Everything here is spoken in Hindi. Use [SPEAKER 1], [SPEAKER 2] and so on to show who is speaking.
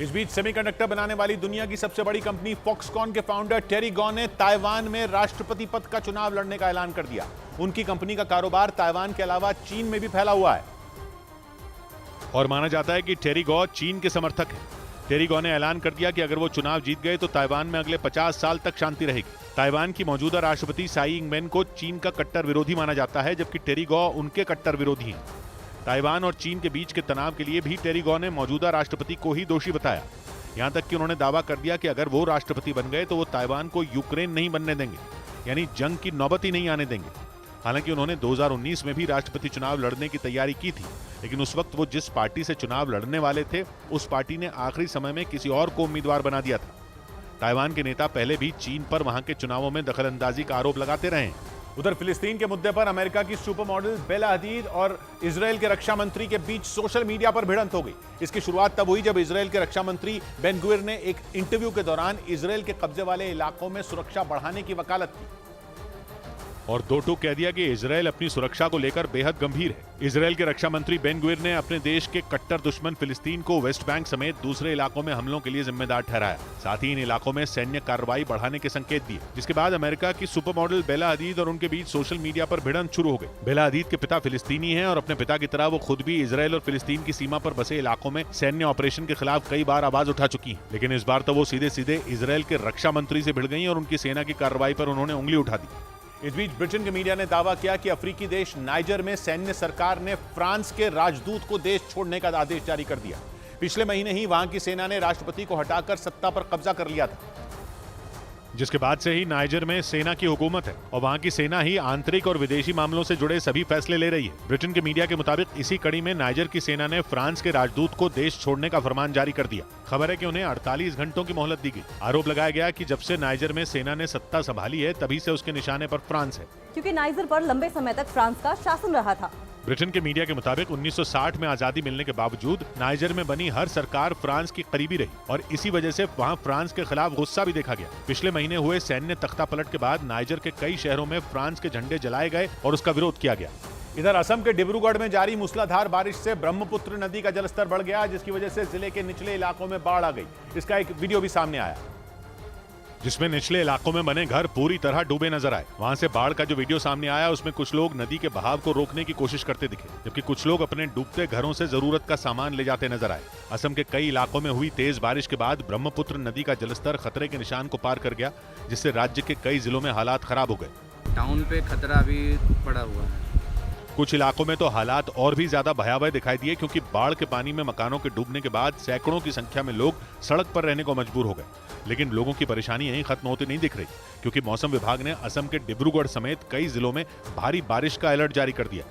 [SPEAKER 1] इस बीच सेमीकंडक्टर बनाने वाली दुनिया की सबसे बड़ी कंपनी फॉक्सकॉन के फाउंडर टेरी गो ने ताइवान में राष्ट्रपति पद का चुनाव लड़ने का ऐलान कर दिया। उनकी कंपनी का कारोबार ताइवान के अलावा चीन में भी फैला हुआ है और माना जाता है कि टेरी गो चीन के समर्थक हैं। टेरी गो ने ऐलान कर दिया कि अगर वो चुनाव जीत गए तो ताइवान में अगले 50 साल तक शांति रहेगी। ताइवान की मौजूदा राष्ट्रपति साई इंग-मेन को चीन का कट्टर विरोधी माना जाता है, जबकि टेरी गो उनके कट्टर विरोधी हैं। ताइवान और चीन के बीच के तनाव के लिए भी टेरी गो ने मौजूदा राष्ट्रपति को ही दोषी बताया। यहां तक कि उन्होंने दावा कर दिया कि अगर वो राष्ट्रपति बन गए तो वो ताइवान को यूक्रेन नहीं बनने देंगे, यानी जंग की नौबत ही नहीं आने देंगे। हालांकि उन्होंने 2019 में भी राष्ट्रपति चुनाव लड़ने की तैयारी की थी, लेकिन उस वक्त वो जिस पार्टी से चुनाव लड़ने वाले थे उस पार्टी ने आखिरी समय में किसी और को उम्मीदवार बना दिया था। ताइवान के नेता पहले भी चीन पर वहां के चुनावों में दखलंदाजी का आरोप लगाते रहे हैं। उधर फिलिस्तीन के मुद्दे पर अमेरिका की सुपर मॉडल बेला हदीद और इजरायल के रक्षा मंत्री के बीच सोशल मीडिया पर भिड़ंत हो गई। इसकी शुरुआत तब हुई जब इजरायल के रक्षा मंत्री बेन गुविर ने एक इंटरव्यू के दौरान इजरायल के कब्जे वाले इलाकों में सुरक्षा बढ़ाने की वकालत की और दो टूक कह दिया कि इजरायल अपनी सुरक्षा को लेकर बेहद गंभीर है। इजरायल के रक्षा मंत्री बेन गुविर ने अपने देश के कट्टर दुश्मन फिलिस्तीन को वेस्ट बैंक समेत दूसरे इलाकों में हमलों के लिए जिम्मेदार ठहराया। साथ ही इन इलाकों में सैन्य कार्रवाई बढ़ाने के संकेत दिए, जिसके बाद अमेरिका की सुपर मॉडल बेला हदीद और उनके बीच सोशल मीडिया पर भिड़ंत शुरू हो गई। बेला हदीद के पिता फिलिस्तीनी हैं और अपने पिता की तरह वो खुद भी इजरायल और फिलिस्तीन की सीमा पर बसे इलाकों में सैन्य ऑपरेशन के खिलाफ कई बार आवाज उठा चुकी हैं। लेकिन इस बार तो वो सीधे सीधे इजरायल के रक्षा मंत्री से भिड़ गई और उनकी सेना की कार्रवाई पर उन्होंने उंगली उठा दी। इस बीच ब्रिटेन के मीडिया ने दावा किया कि अफ्रीकी देश नाइजर में सैन्य सरकार ने फ्रांस के राजदूत को देश छोड़ने का आदेश जारी कर दिया। पिछले महीने ही वहां की सेना ने राष्ट्रपति को हटाकर सत्ता पर कब्जा कर लिया था, जिसके बाद से ही नाइजर में सेना की हुकूमत है और वहां की सेना ही आंतरिक और विदेशी मामलों से जुड़े सभी फैसले ले रही है। ब्रिटेन के मीडिया के मुताबिक इसी कड़ी में नाइजर की सेना ने फ्रांस के राजदूत को देश छोड़ने का फरमान जारी कर दिया। खबर है कि उन्हें 48 घंटों की मोहलत दी गई। आरोप लगाया गया कि जब से नाइजर में सेना ने सत्ता संभाली है तभी से उसके निशाने पर फ्रांस है,
[SPEAKER 2] क्योंकि नाइजर पर लंबे समय तक फ्रांस का शासन रहा था।
[SPEAKER 1] ब्रिटेन के मीडिया के मुताबिक 1960 में आजादी मिलने के बावजूद नाइजर में बनी हर सरकार फ्रांस की करीबी रही और इसी वजह से वहां फ्रांस के खिलाफ गुस्सा भी देखा गया। पिछले महीने हुए सैन्य तख्तापलट के बाद नाइजर के कई शहरों में फ्रांस के झंडे जलाए गए और उसका विरोध किया गया। इधर असम के डिब्रूगढ़ में जारी मूसलाधार बारिश से ब्रह्मपुत्र नदी का जलस्तर बढ़ गया, जिसकी वजह से जिले के निचले इलाकों में बाढ़ आ गई। इसका एक वीडियो भी सामने आया जिसमें निचले इलाकों में बने घर पूरी तरह डूबे नजर आए। वहां से बाढ़ का जो वीडियो सामने आया उसमें कुछ लोग नदी के बहाव को रोकने की कोशिश करते दिखे, जबकि कुछ लोग अपने डूबते घरों से जरूरत का सामान ले जाते नजर आए। असम के कई इलाकों में हुई तेज बारिश के बाद ब्रह्मपुत्र नदी का जलस्तर खतरे के निशान को पार कर गया, जिससे राज्य के कई जिलों में हालात खराब हो गए।
[SPEAKER 3] टाउन पे खतरा भी पड़ा हुआ है।
[SPEAKER 1] कुछ इलाकों में तो हालात और भी ज्यादा भयावह दिखाई दिए, क्योंकि बाढ़ के पानी में मकानों के डूबने के बाद सैकड़ों की संख्या में लोग सड़क पर रहने को मजबूर हो गए। लेकिन लोगों की परेशानी यहीं खत्म होती नहीं दिख रही, क्योंकि मौसम विभाग ने असम के डिब्रूगढ़ समेत कई जिलों में भारी बारिश का अलर्ट जारी कर दिया।